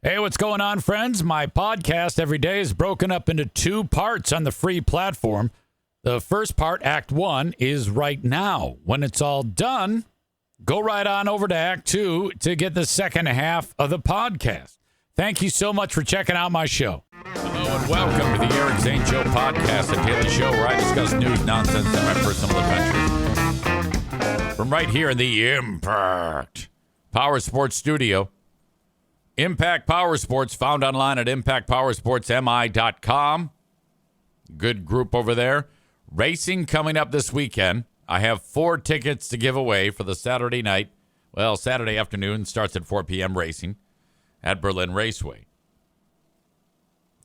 Hey, what's going on, friends? My podcast every day is broken up into two parts on the free platform. The first part, Act 1, is right now. When it's all done, go right on over to Act 2 to get the second half of the podcast. Thank you so much for checking out my show. Hello and welcome to the Eric Zane Show podcast, a daily show where I discuss news, nonsense, and my personal adventures. From right here in the Impact Power Sports Studio. Impact Power Sports, found online at impactpowersportsmi.com. Good group over there. Racing coming up this weekend. I have 4 tickets to give away for the Saturday night. Well, Saturday afternoon starts at 4 p.m. racing at Berlin Raceway.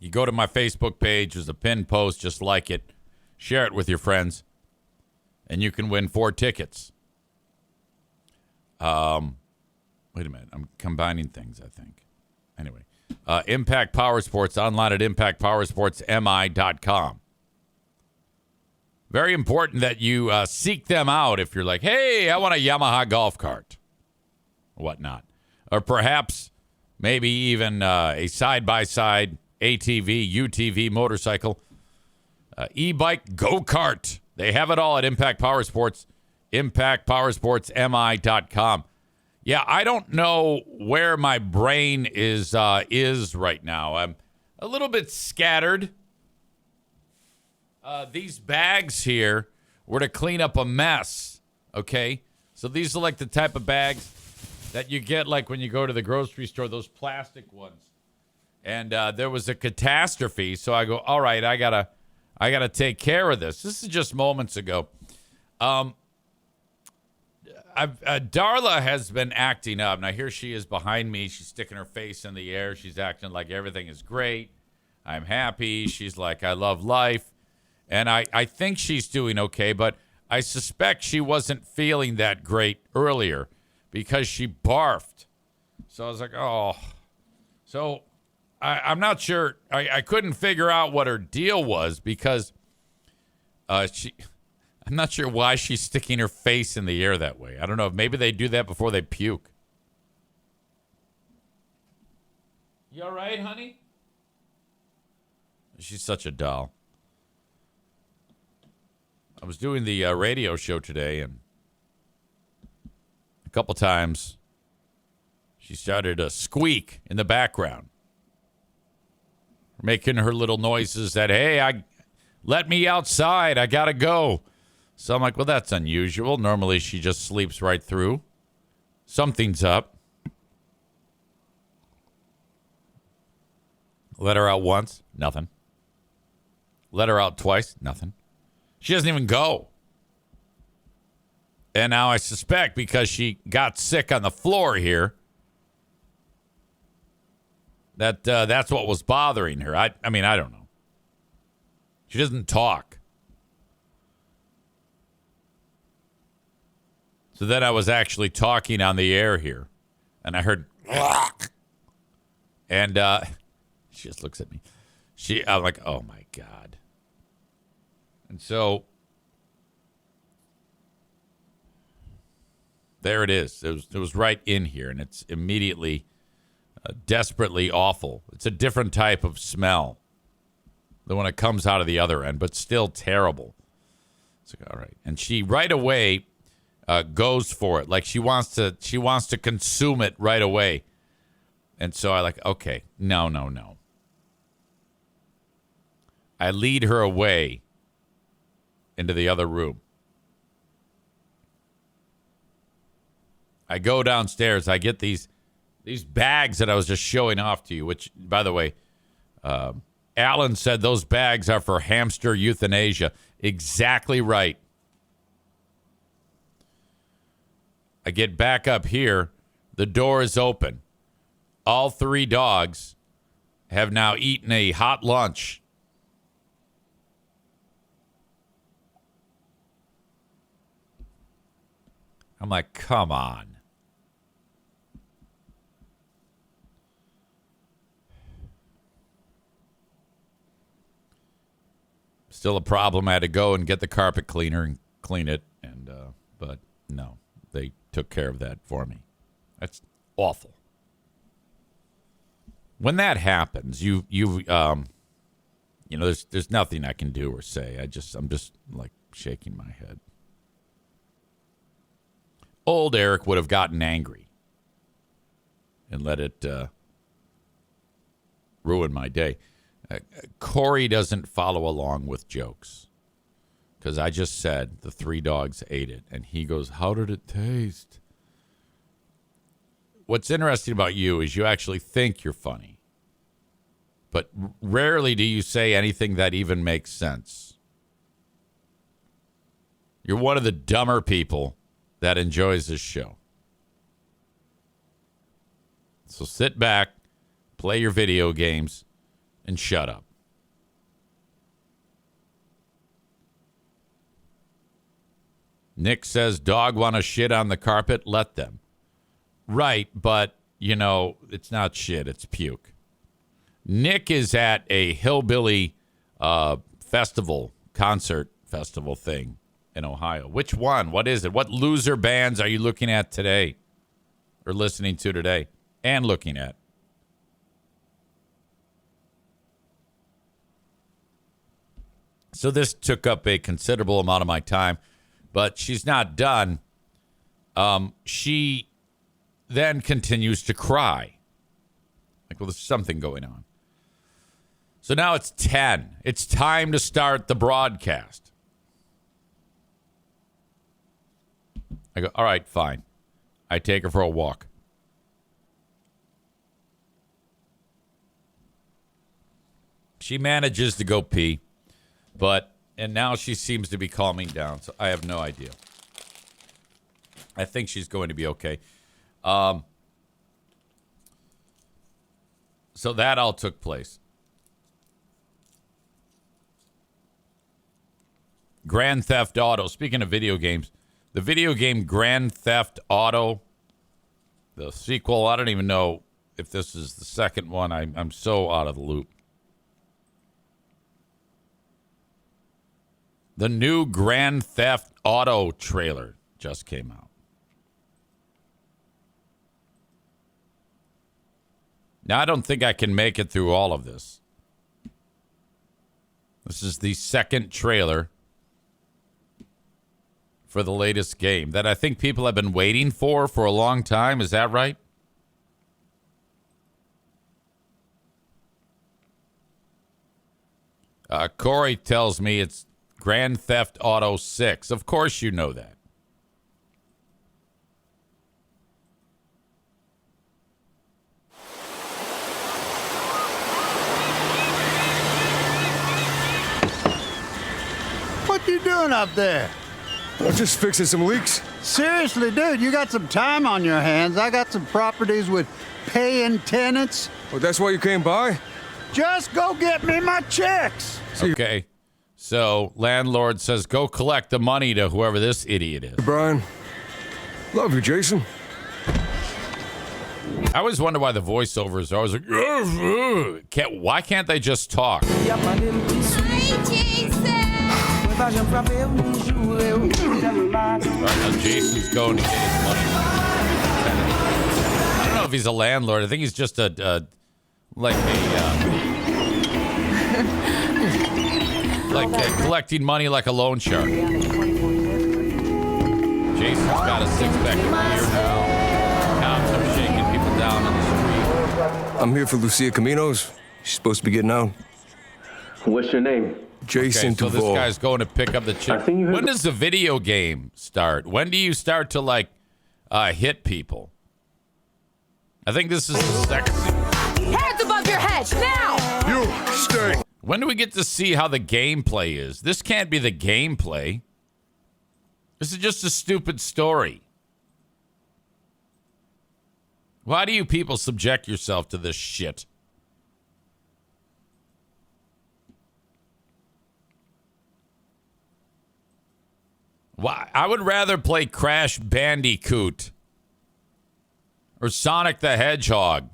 You go to my Facebook page. There's a pinned post. Just like it. Share it with your friends. And you can win 4 tickets. Wait a minute. I'm combining things, I think. Anyway, Impact Power Sports, online at impactpowersportsmi.com. Very important that you seek them out if you're like, hey, I want a Yamaha golf cart, whatnot. Or perhaps maybe even a side-by-side ATV, UTV motorcycle, e-bike, go-kart. They have it all at Impact Power Sports, impactpowersportsmi.com. Yeah, I don't know where my brain is right now. I'm a little bit scattered. These bags here were to clean up a mess, okay? So these are like the type of bags that you get like when you go to the grocery store, those plastic ones. And there was a catastrophe, so I go, all right, I gotta take care of this. This is just moments ago. Darla has been acting up. Now, here she is behind me. She's sticking her face in the air. She's acting like everything is great. I'm happy. She's like, I love life. And I think she's doing okay, but I suspect she wasn't feeling that great earlier because she barfed. So I was like, oh. So I'm not sure. I couldn't figure out what her deal was because I'm not sure why she's sticking her face in the air that way. I don't know. Maybe they do that before they puke. You all right, honey? She's such a doll. I was doing the radio show today, and a couple times she started to squeak in the background, making her little noises that, hey, let me outside. I got to go. So I'm like, well, that's unusual. Normally she just sleeps right through. Something's up. Let her out once. Nothing. Let her out twice. Nothing. She doesn't even go. And now I suspect because she got sick on the floor here that that's what was bothering her. I mean, I don't know. She doesn't talk. So then I was actually talking on the air here, and I heard, and she just looks at me. I'm like, oh my God. And so there it is. It was right in here, and it's immediately desperately awful. It's a different type of smell than when it comes out of the other end, but still terrible. It's like, all right. And she right away goes for it. Like she wants to consume it right away. And so I like, okay, no. I lead her away into the other room. I go downstairs. I get these bags that I was just showing off to you, which, by the way, Alan said those bags are for hamster euthanasia. Exactly right. I get back up here. The door is open. All 3 dogs have now eaten a hot lunch. I'm like, come on. Still a problem. I had to go and get the carpet cleaner and clean it. But no, they took care of that for me. That's awful. when that happens, there's nothing I can do or say. I'm just like shaking my head. Old Eric would have gotten angry and let it ruin my day. Corey doesn't follow along with jokes because I just said the 3 dogs ate it, and he goes, "How did it taste?" What's interesting about you is you actually think you're funny, but rarely do you say anything that even makes sense. You're one of the dumber people that enjoys this show. So sit back, play your video games, and shut up. Nick says, dog want to shit on the carpet? Let them. Right, but, it's not shit, it's puke. Nick is at a hillbilly concert festival thing in Ohio. Which one? What is it? What loser bands are you looking at today? Or listening to today? And looking at? So this took up a considerable amount of my time, but she's not done. She then continues to cry. Like, well, there's something going on. So now it's 10. It's time to start the broadcast. I go, all right, fine. I take her for a walk. She manages to go pee, and now she seems to be calming down, so I have no idea. I think she's going to be okay. So that all took place. Grand Theft Auto. Speaking of video games, the video game Grand Theft Auto, the sequel, I don't even know if this is the second one. I'm so out of the loop. The new Grand Theft Auto trailer just came out. Now, I don't think I can make it through all of this. This is the second trailer for the latest game that I think people have been waiting for a long time. Is that right? Corey tells me it's Grand Theft Auto 6. Of course you know that. What you doing up there? I'm just fixing some leaks. Seriously, dude, you got some time on your hands. I got some properties with paying tenants. Well, that's why you came by? Just go get me my checks. Okay. So, landlord says, go collect the money to whoever this idiot is. Brian. Love you, Jason. I always wonder why the voiceovers are always like, why can't they just talk? Hi, Jason! All right, now Jason's going to get his money. I don't know if he's a landlord. I think he's just collecting money like a loan shark. Jason's got a six-pack of beer now. Cops are shaking people down on the street. I'm here for Lucia Caminos. She's supposed to be getting out. What's your name? Jason so Duvall. this guy's going to pick up the chick. When does the video game start? When do you start to, hit people? I think this is the second scene. Hands above your head, now! You stay. When do we get to see how the gameplay is? This can't be the gameplay. This is just a stupid story. Why do you people subject yourself to this shit? Why? I would rather play Crash Bandicoot or Sonic the Hedgehog.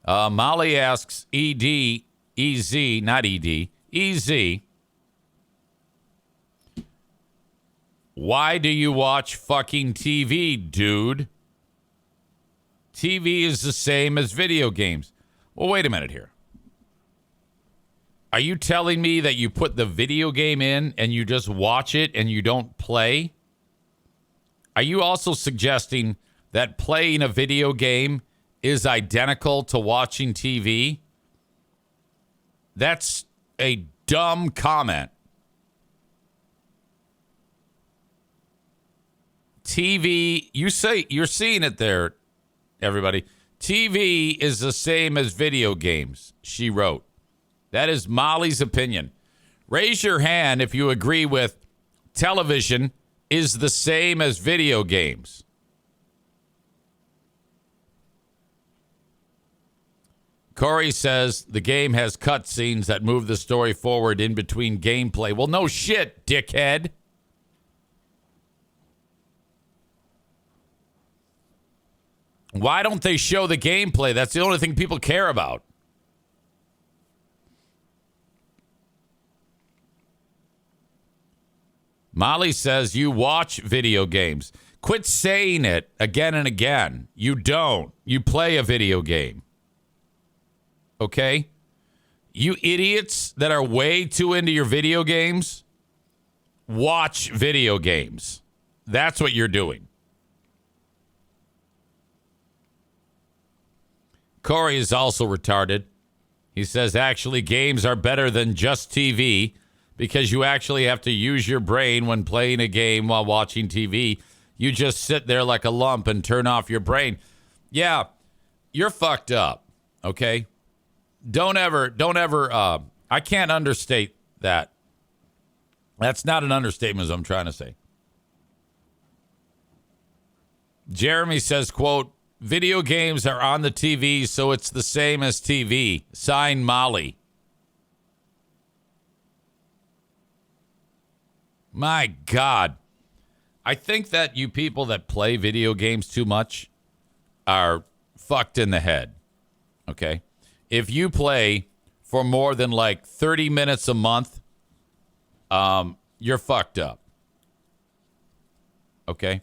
Molly asks, EZ, not ED, EZ. Why do you watch fucking TV, dude? TV is the same as video games. Well, wait a minute here. Are you telling me that you put the video game in and you just watch it and you don't play? Are you also suggesting that playing a video game is identical to watching TV? That's a dumb comment. TV, you say, you're seeing it there, everybody. TV is the same as video games, she wrote. That is Molly's opinion. Raise your hand if you agree with television is the same as video games. Corey says the game has cutscenes that move the story forward in between gameplay. Well, no shit, dickhead. Why don't they show the gameplay? That's the only thing people care about. Molly says you watch video games. Quit saying it again and again. You don't. You play a video game. Okay? You idiots that are way too into your video games, watch video games. That's what you're doing. Corey is also retarded. He says, actually, games are better than just TV because you actually have to use your brain when playing a game while watching TV. You just sit there like a lump and turn off your brain. Yeah, you're fucked up, okay? Don't ever, I can't understate that. That's not an understatement, as I'm trying to say. Jeremy says, quote, video games are on the TV, so it's the same as TV. Signed, Molly. My God. I think that you people that play video games too much are fucked in the head. Okay? If you play for more than like 30 minutes a month, you're fucked up. Okay?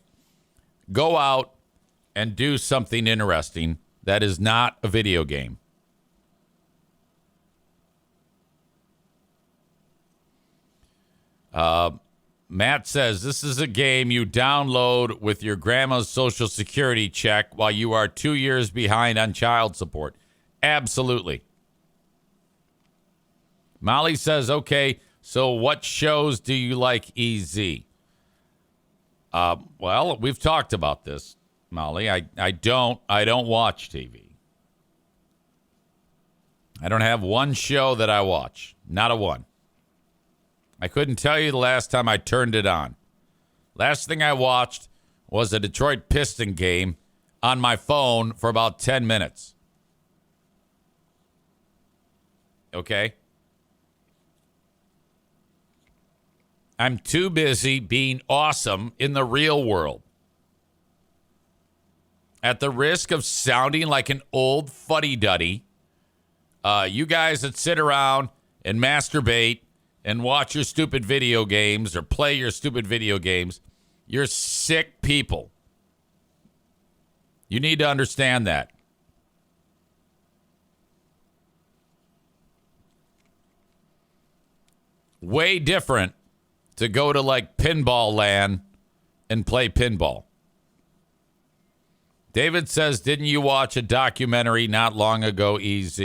Go out and do something interesting that is not a video game. Matt says, this is a game you download with your grandma's social security check while you are 2 years behind on child support. Absolutely. Molly says, okay, so what shows do you like, EZ? Well, we've talked about this, Molly. I don't watch TV. I don't have one show that I watch. Not a one. I couldn't tell you the last time I turned it on. Last thing I watched was a Detroit Piston game on my phone for about 10 minutes. Okay? I'm too busy being awesome in the real world. At the risk of sounding like an old fuddy-duddy, you guys that sit around and masturbate and watch your stupid video games or play your stupid video games, you're sick people. You need to understand that. Way different to go to like pinball land and play pinball. David says, didn't you watch a documentary not long ago, EZ?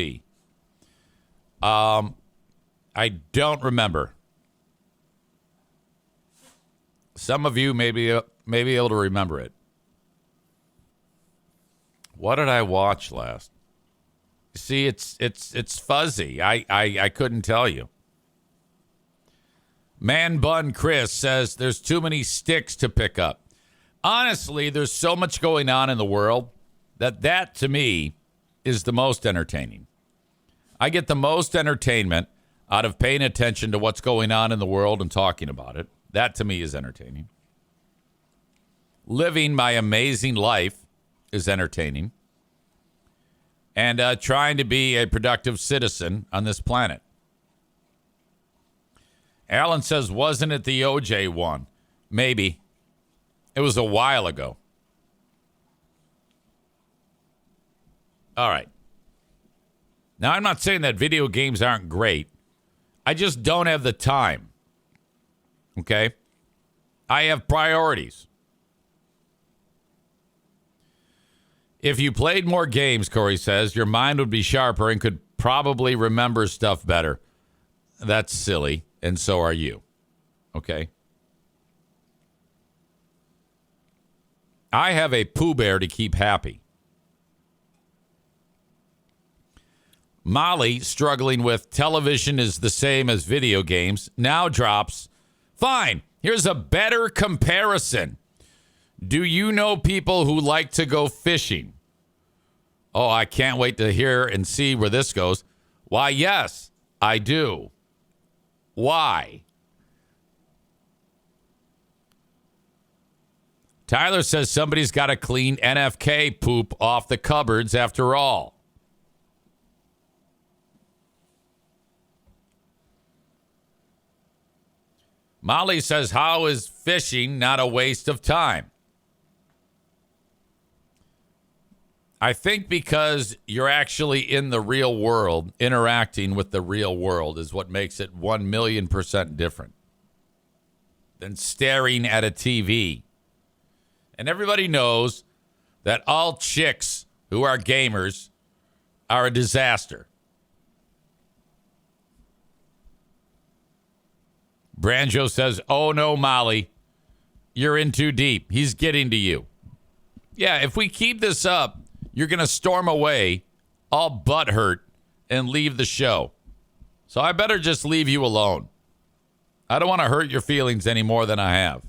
I don't remember. Some of you may be able to remember it. What did I watch last? See, it's fuzzy. I couldn't tell you. Man Bun Chris says there's too many sticks to pick up. Honestly, there's so much going on in the world that to me is the most entertaining. I get the most entertainment out of paying attention to what's going on in the world and talking about it. That to me is entertaining. Living my amazing life is entertaining. And trying to be a productive citizen on this planet. Alan says, wasn't it the OJ one? Maybe. It was a while ago. All right. Now, I'm not saying that video games aren't great. I just don't have the time. Okay? I have priorities. If you played more games, Corey says, your mind would be sharper and could probably remember stuff better. That's silly, and so are you. Okay? I have a Pooh Bear to keep happy. Molly, struggling with television is the same as video games, now drops. Fine, here's a better comparison. Do you know people who like to go fishing? Oh, I can't wait to hear and see where this goes. Why, yes, I do. Why? Tyler says somebody's got to clean NFK poop off the cupboards after all. Molly says, how is fishing not a waste of time? I think because you're actually in the real world, interacting with the real world is what makes it 1,000,000% different than staring at a TV. And everybody knows that all chicks who are gamers are a disaster. Branjo says, oh no, Molly, you're in too deep. He's getting to you. Yeah, if we keep this up, you're going to storm away all butthurt and leave the show. So I better just leave you alone. I don't want to hurt your feelings any more than I have.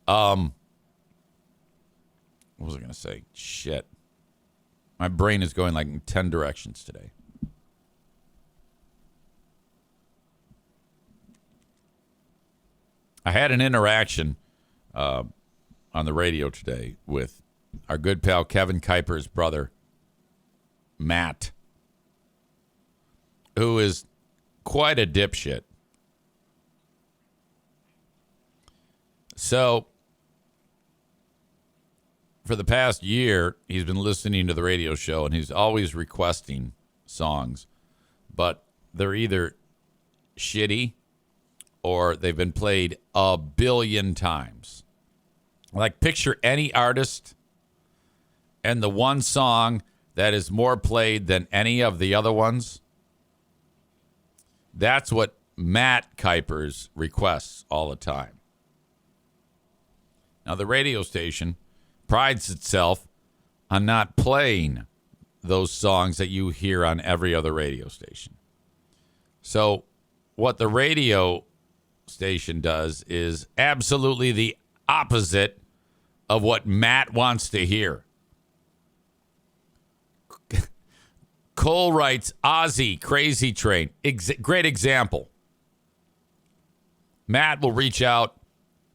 What was I going to say? Shit. My brain is going like in 10 directions today. I had an interaction on the radio today with our good pal Kevin Kuiper's brother, Matt, who is quite a dipshit. So, for the past year, he's been listening to the radio show, and he's always requesting songs, but they're either shitty or they've been played a billion times. Like, picture any artist and the one song that is more played than any of the other ones. That's what Matt Kuiper's requests all the time. Now, the radio station prides itself on not playing those songs that you hear on every other radio station. So what the radio station does is absolutely the opposite of what Matt wants to hear. Cole writes, Ozzy, Crazy Train. Great example. Matt will reach out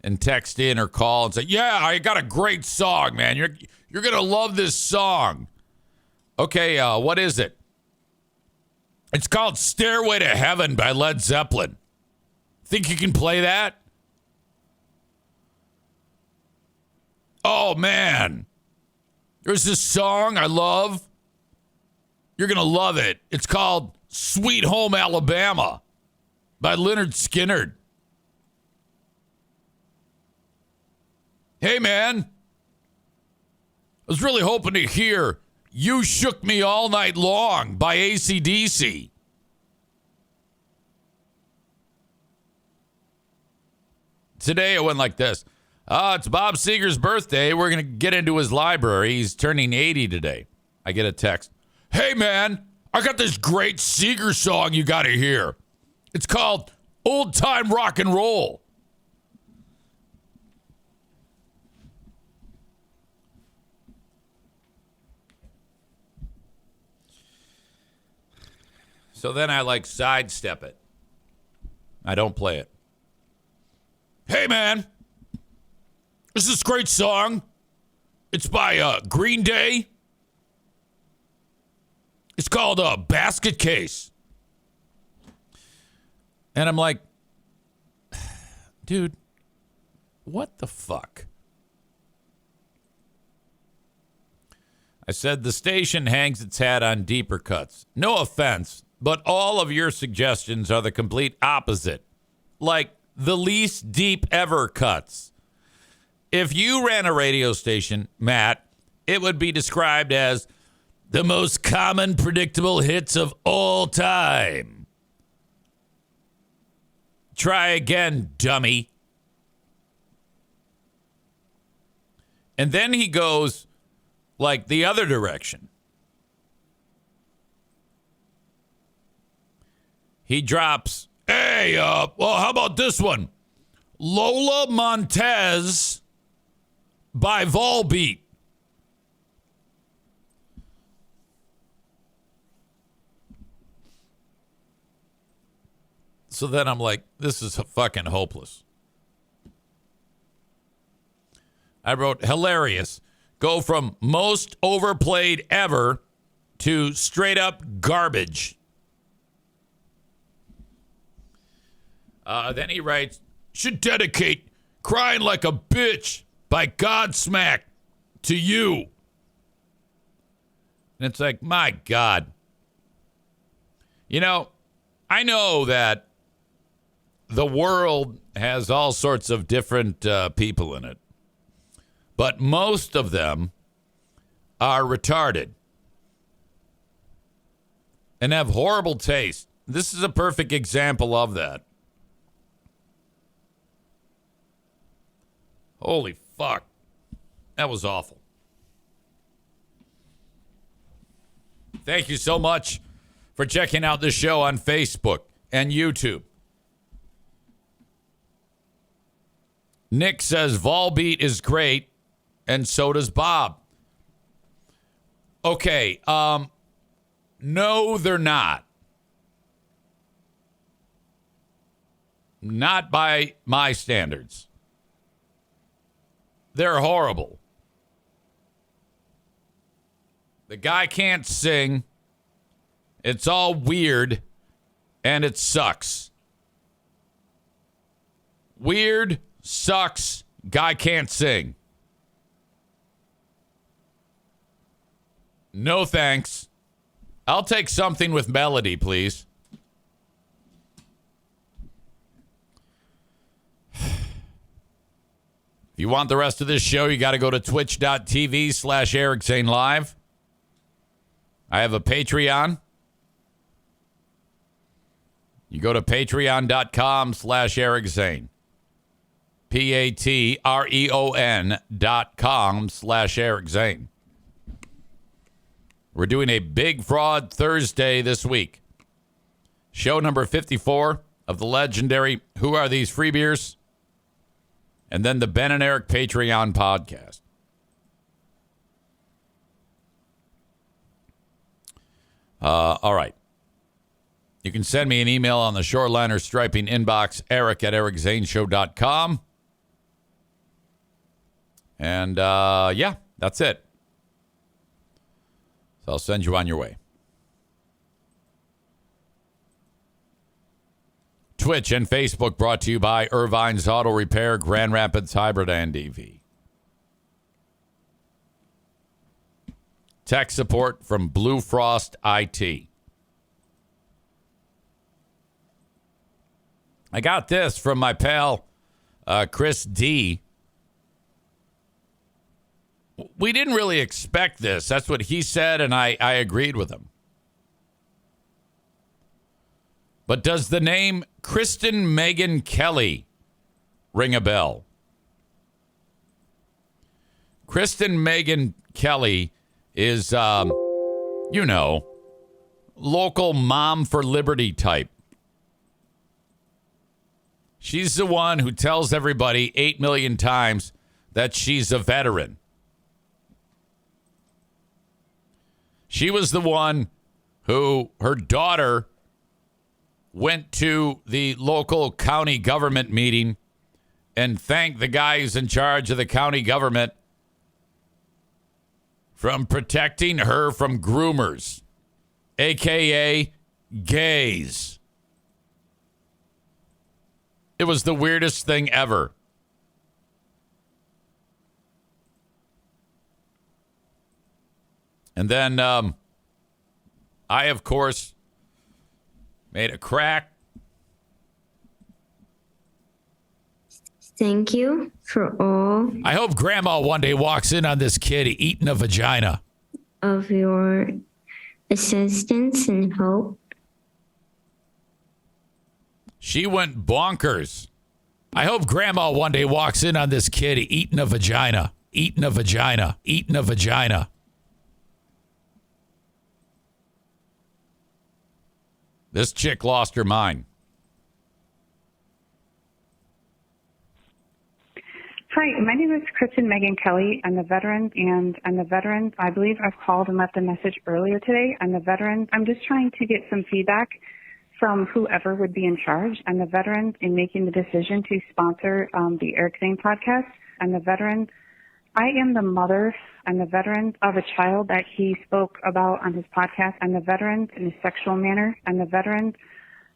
and text in or call and say, yeah, I got a great song, man. You're going to love this song. Okay, what is it? It's called Stairway to Heaven by Led Zeppelin. Think you can play that? Oh, man. There's this song I love. You're going to love it. It's called Sweet Home Alabama by Lynyrd Skynyrd. Hey, man. I was really hoping to hear You Shook Me All Night Long by AC/DC. Today it went like this. It's Bob Seger's birthday. We're going to get into his library. He's turning 80 today. I get a text. Hey, man, I got this great Seger song you got to hear. It's called Old Time Rock and Roll. So then I sidestep it. I don't play it. Hey, man, this is this great song. It's by Green Day. It's called Basket Case. And I'm like, dude, what the fuck? I said, the station hangs its hat on deeper cuts. No offense, but all of your suggestions are the complete opposite. Like the least deep ever cuts. If you ran a radio station, Matt, it would be described as the most common predictable hits of all time. Try again, dummy. And then he goes like the other direction. He drops, hey, well, how about this one? Lola Montez by Volbeat. So then I'm like, this is fucking hopeless. I wrote, hilarious. Go from most overplayed ever to straight up garbage. Then he writes, should dedicate Crying Like a Bitch by Godsmack to you. And it's like, my God. You know, I know that the world has all sorts of different people in it. But most of them are retarded and have horrible taste. This is a perfect example of that. Holy fuck. That was awful. Thank you so much for checking out this show on Facebook and YouTube. Nick says Volbeat is great, and so does Bob. Okay, no, they're not. Not by my standards. They're horrible. The guy can't sing. It's all weird, and it sucks. Weird, sucks, guy can't sing. No thanks. I'll take something with melody, please. If you want the rest of this show, you got to go to twitch.tv/Eric Zane Live. I have a Patreon. You go to patreon.com/Eric Zane. patreon.com/Eric Zane. We're doing a Big Fraud Thursday this week. Show number 54 of the legendary Who Are These Free Beers? And then the Ben and Eric Patreon podcast. All right. You can send me an email on the Shoreliner Striping inbox, eric@ericzaneshow.com. And, yeah, that's it. So I'll send you on your way. Twitch and Facebook brought to you by Irvine's Auto Repair, Grand Rapids Hybrid and EV. Tech support from Blue Frost IT. I got this from my pal, Chris D. We didn't really expect this. That's what he said, and I agreed with him. But does the name Kristen Megan Kelly ring a bell? Kristen Megan Kelly is, local mom for liberty type. She's the one who tells everybody 8 million times that she's a veteran. She was the one who, her daughter went to the local county government meeting and thanked the guy who's in charge of the county government from protecting her from groomers, a.k.a. gays. It was the weirdest thing ever. And then I, of course, made a crack. Thank you for all I hope Grandma one day walks in on this kid eating a vagina. of your assistance and hope. She went bonkers. I hope Grandma one day walks in on this kid eating a vagina. Eating a vagina. Eating a vagina. This chick lost her mind. Hi, my name is Kristen Megan Kelly. I'm the veteran, and I'm the veteran. I believe I've called and left a message earlier today. I'm the veteran. I'm just trying to get some feedback from whoever would be in charge. I'm the veteran in making the decision to sponsor the Eric Zane podcast. I'm the veteran. I am the mother. I'm the veteran of a child that he spoke about on his podcast. I'm the veteran in a sexual manner. I'm the veteran,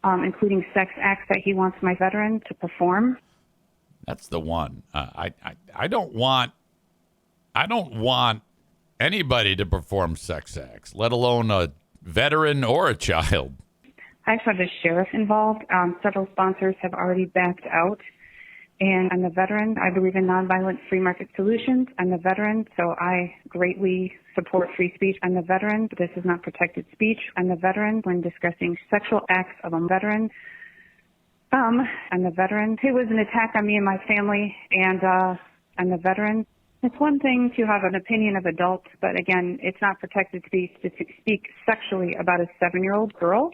including sex acts that he wants my veteran to perform. That's the one. I don't want anybody to perform sex acts, let alone a veteran or a child. I've had the sheriff involved. Several sponsors have already backed out. And I'm the veteran. I believe in nonviolent free market solutions. I'm the veteran, so I greatly support free speech. I'm the veteran, but this is not protected speech. I'm the veteran when discussing sexual acts of a veteran. I'm the veteran. It was an attack on me and my family, and I'm the veteran. It's one thing to have an opinion of adults, but again, it's not protected speech to speak sexually about a 7-year-old girl.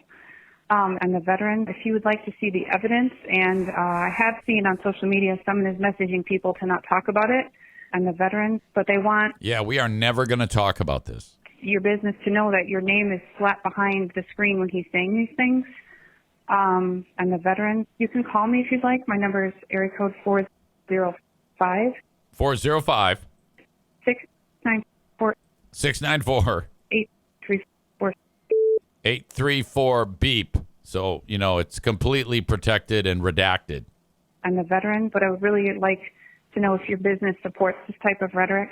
I'm the veteran. If you would like to see the evidence, and I have seen on social media someone is messaging people to not talk about it. I'm the veteran, but they want We are never going to talk about this. your business to know that your name is slapped behind the screen when he's saying these things. I'm the veteran. You can call me if you'd like. My number is area code 405 405 694 694 834. 834 beep. So, it's completely protected and redacted. I'm the veteran, but I would really like to know if your business supports this type of rhetoric.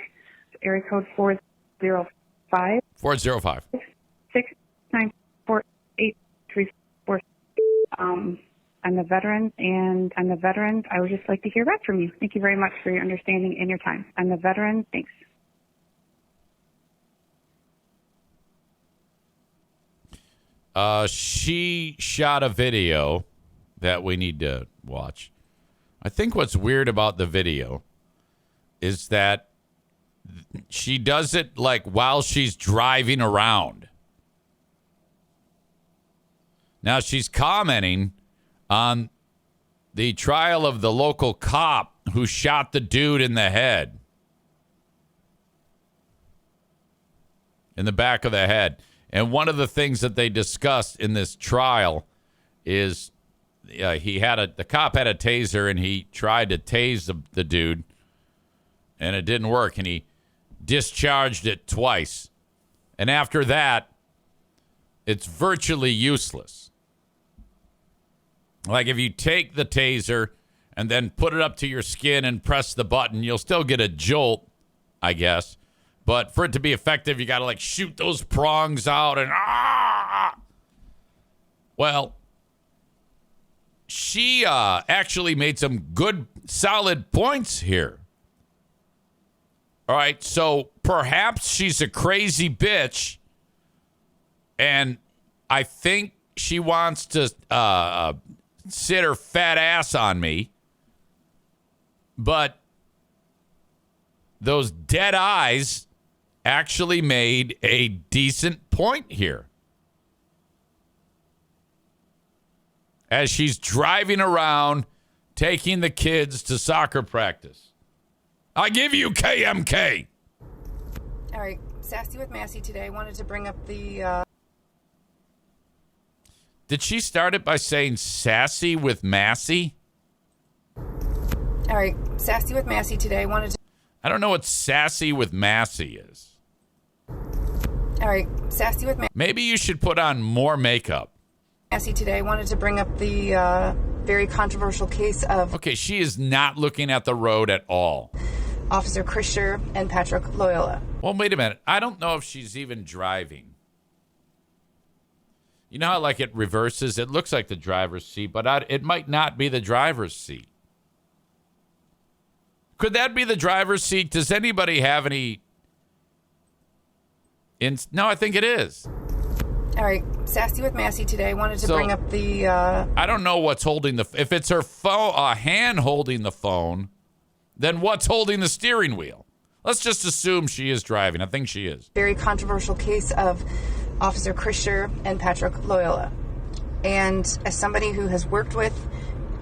Area code 405 405 694 834. I'm the veteran, and I'm the veteran. I would just like to hear back from you. Thank you very much for your understanding and your time. I'm the veteran. Thanks. She shot a video that we need to watch. I think what's weird about the video is that she does it like while she's driving around. Now she's commenting on the trial of the local cop who shot the dude in the head. In the back of the head. And one of the things that they discussed in this trial is the cop had a taser and he tried to tase the dude and it didn't work and he discharged it twice. And after that, it's virtually useless. Like if you take the taser and then put it up to your skin and press the button, you'll still get a jolt, I guess. But for it to be effective, you got to shoot those prongs out and Well, she actually made some good, solid points here. All right, so perhaps she's a crazy bitch, and I think she wants to sit her fat ass on me, but those dead eyes actually made a decent point here. As she's driving around, taking the kids to soccer practice. I give you KMK. All right, Sassy with Massey today. I wanted to bring up the... Did she start it by saying sassy with Massey? All right, Sassy with Massey today. I wanted to... I don't know what sassy with Massey is. All right, Sassy with Maybe you should put on more makeup. Massey today. I wanted to bring up the very controversial case of Okay, she is not looking at the road at all. Officer Krisher and Patrick Loyola. Well, wait a minute. I don't know if she's even driving. You know how, like, it reverses? It looks like the driver's seat, but it might not be the driver's seat. Could that be the driver's seat? Does anybody have any... No, I think it is. All right, Sassy with Massey today. I wanted to bring up the... I don't know what's holding the... If it's her phone, a hand holding the phone, then what's holding the steering wheel? Let's just assume she is driving. I think she is. Very controversial case of Officer Krisher and Patrick Loyola. And as somebody who has worked with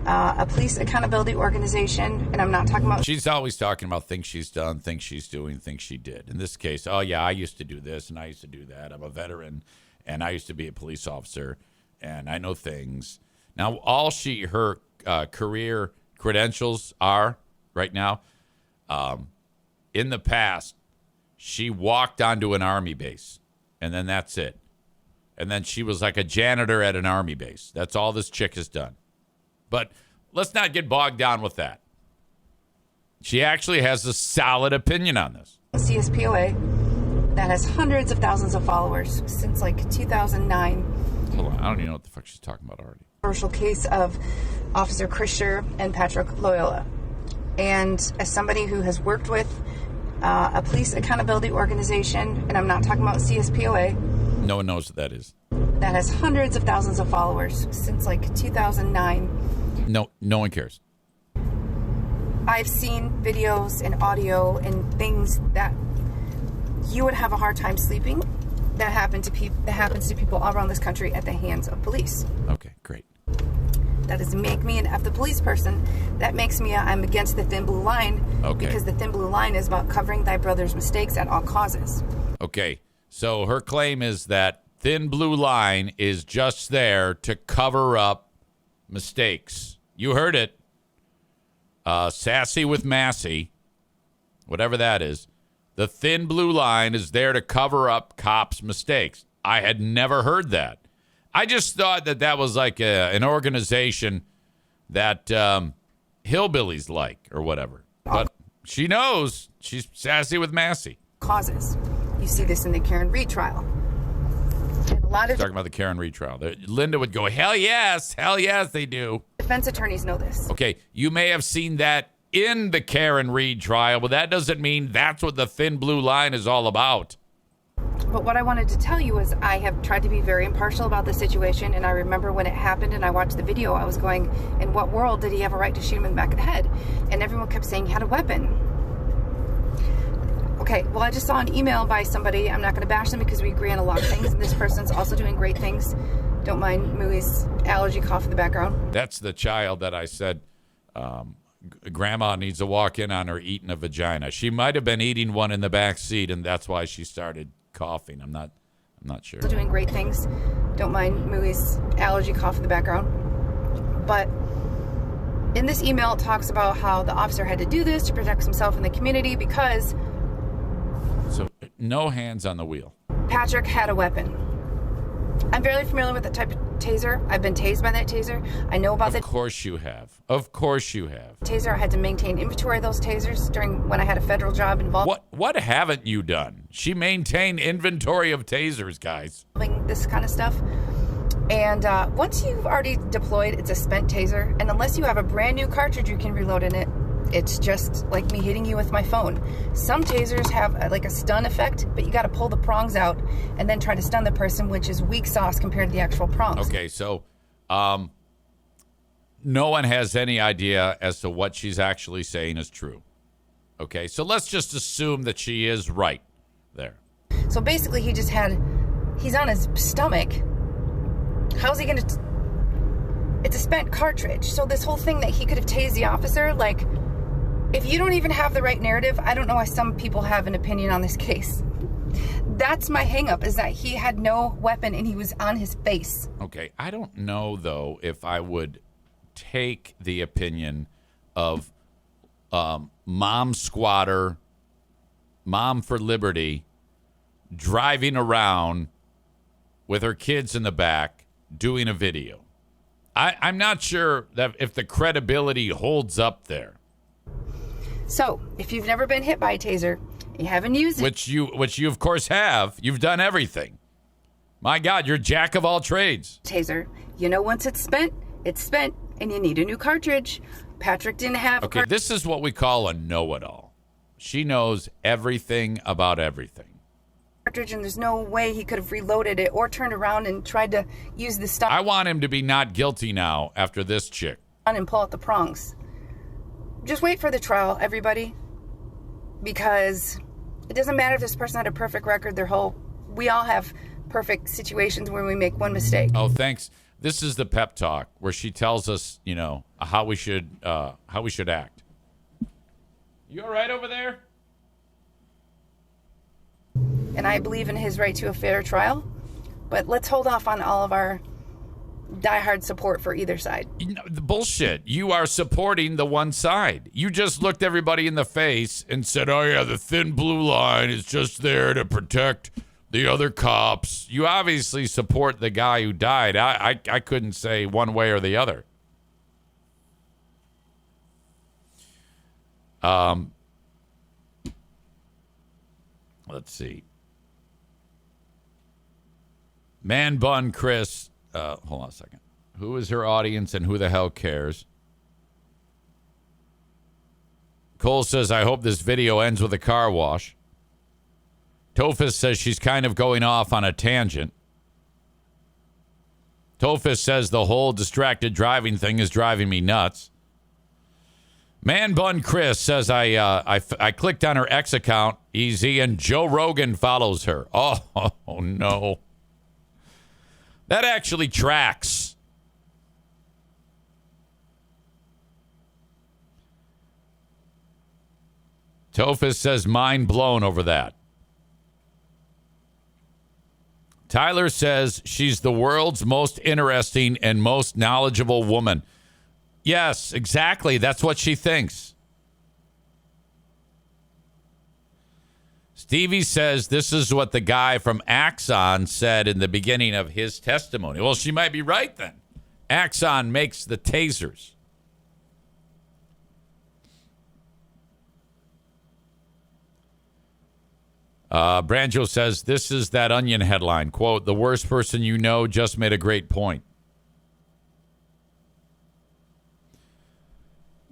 a police accountability organization, and I'm not talking about... She's always talking about things she's done, things she's doing, things she did. In this case, oh, yeah, I used to do this, and I used to do that. I'm a veteran, and I used to be a police officer, and I know things. Now, all her career credentials are right now, in the past, she walked onto an Army base, and then that's it. And then she was like a janitor at an Army base. That's all this chick has done. But let's not get bogged down with that. She actually has a solid opinion on this. CSPOA that has hundreds of thousands of followers since like 2009. Hold on. I don't even know what the fuck she's talking about already. Controversial case of Officer Krisher and Patrick Loyola. And as somebody who has worked with a police accountability organization, and I'm not talking about CSPOA. No one knows what that is. That has hundreds of thousands of followers since like 2009. No one cares. I've seen videos and audio and things that you would have a hard time sleeping that happens to people all around this country at the hands of police. Okay, great. That doesn't make me an F the police person. That makes me I'm against the thin blue line. Okay. Because the thin blue line is about covering thy brother's mistakes at all causes. Okay, so her claim is that thin blue line is just there to cover up mistakes. You heard it. Sassy with Massey, whatever that is. The thin blue line is there to cover up cops' mistakes. I had never heard that. I just thought that was like an organization that hillbillies like or whatever. But she knows. She's Sassy with Massey. Causes. You see this in the Karen Reed trial. And a lot of talking about the Karen Reed trial. Linda would go, hell yes, they do. Defense attorneys know this. Okay, you may have seen that in the Karen Reed trial, but that doesn't mean that's what the thin blue line is all about. But what I wanted to tell you is I have tried to be very impartial about the situation, and I remember when it happened and I watched the video, I was going, in what world did he have a right to shoot him in the back of the head? And everyone kept saying he had a weapon. Okay, well, I just saw an email by somebody. I'm not going to bash them because we agree on a lot of things, and this person's also doing great things. Don't mind Mooey's allergy cough in the background. That's the child that I said grandma needs to walk in on her eating a vagina. She might have been eating one in the back seat, and that's why she started coughing. I'm not sure. Also doing great things. Don't mind Mooey's allergy cough in the background. But in this email, it talks about how the officer had to do this to protect himself and the community because... So, no hands on the wheel. Patrick had a weapon. I'm fairly familiar with that type of taser. I've been tased by that taser. I know about Of course you have. Of course you have. Taser. I had to maintain inventory of those tasers when I had a federal job involved. What haven't you done? She maintained inventory of tasers, guys. This kind of stuff. And once you've already deployed, it's a spent taser. And unless you have a brand new cartridge you can reload in it, it's just like me hitting you with my phone. Some tasers have like a stun effect, but you got to pull the prongs out and then try to stun the person, which is weak sauce compared to the actual prongs. Okay, so no one has any idea as to what she's actually saying is true. Okay, so let's just assume that she is right there. So basically he's on his stomach. How's he going to... It's a spent cartridge. So this whole thing that he could have tased the officer, like... If you don't even have the right narrative, I don't know why some people have an opinion on this case. That's my hang-up, is that he had no weapon and he was on his face. Okay, I don't know, though, if I would take the opinion of mom squatter, mom for liberty, driving around with her kids in the back, doing a video. I'm not sure that if the credibility holds up there. So, if you've never been hit by a taser, you haven't used it. Which you of course have. You've done everything. My God, you're jack of all trades. Taser. You know, once it's spent, and you need a new cartridge. Patrick didn't have. Okay, this is what we call a know-it-all. She knows everything about everything. Cartridge, and there's no way he could have reloaded it or turned around and tried to use the stuff. I want him to be not guilty now after this chick. And pull out the prongs. Just wait for the trial, everybody, because it doesn't matter if this person had a perfect record. We all have perfect situations where we make one mistake. Oh, thanks. This is the pep talk where she tells us, how we should act. You all right over there? And I believe in his right to a fair trial, but let's hold off on all of our diehard support for either side. The bullshit. You are supporting the one side. You just looked everybody in the face and said, oh, yeah, the thin blue line is just there to protect the other cops. You obviously support the guy who died. I couldn't say one way or the other. Let's see. Man Bun Chris. Hold on a second. Who is her audience and who the hell cares? Cole says, I hope this video ends with a car wash. Tophus says she's kind of going off on a tangent. Tophus says the whole distracted driving thing is driving me nuts. Man Bun Chris says I clicked on her X account, EZ, and Joe Rogan follows her. Oh no. That actually tracks. Tophus says mind blown over that. Tyler says she's the world's most interesting and most knowledgeable woman. Yes, exactly. That's what she thinks. Stevie says this is what the guy from Axon said in the beginning of his testimony. Well, she might be right then. Axon makes the tasers. Branjo says this is that Onion headline. Quote, the worst person you know just made a great point.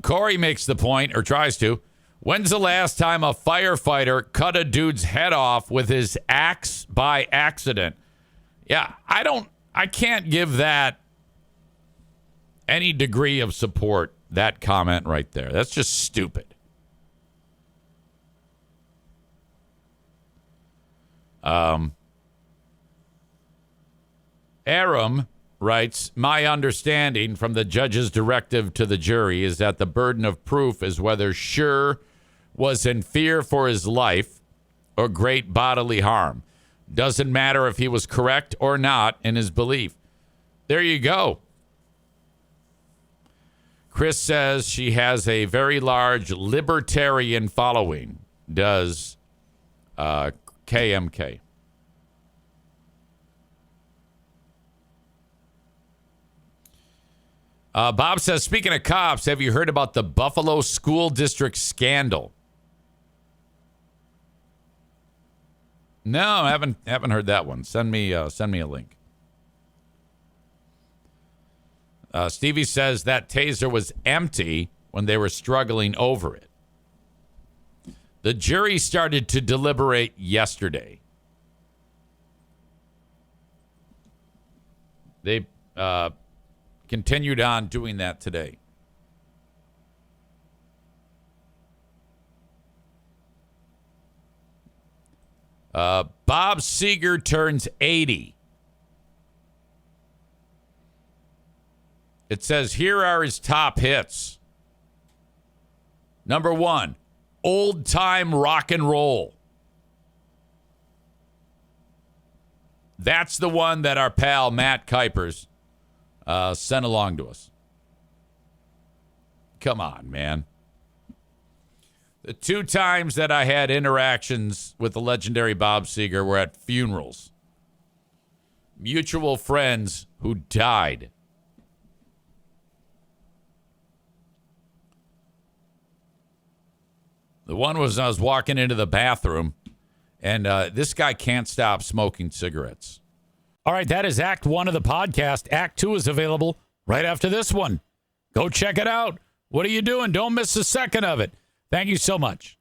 Corey makes the point, or tries to. When's the last time a firefighter cut a dude's head off with his axe by accident? Yeah, I can't give that any degree of support, that comment right there. That's just stupid. Aram writes, my understanding from the judge's directive to the jury is that the burden of proof is whether Schur was in fear for his life or great bodily harm. Doesn't matter if he was correct or not in his belief. There you go. Chris says she has a very large libertarian following. Does KMK. Bob says, speaking of cops, have you heard about the Buffalo School District scandal? No, I haven't heard that one. Send me a link. Stevie says that taser was empty when they were struggling over it. The jury started to deliberate yesterday. They continued on doing that today. Bob Seger turns 80. It says here are his top hits. Number 1, old time rock and roll. That's the one that our pal Matt Kuipers sent along to us. Come on, man. The 2 times that I had interactions with the legendary Bob Seger were at funerals. Mutual friends who died. The one was I was walking into the bathroom, and this guy can't stop smoking cigarettes. All right, that is Act 1 of the podcast. Act 2 is available right after this one. Go check it out. What are you doing? Don't miss a second of it. Thank you so much.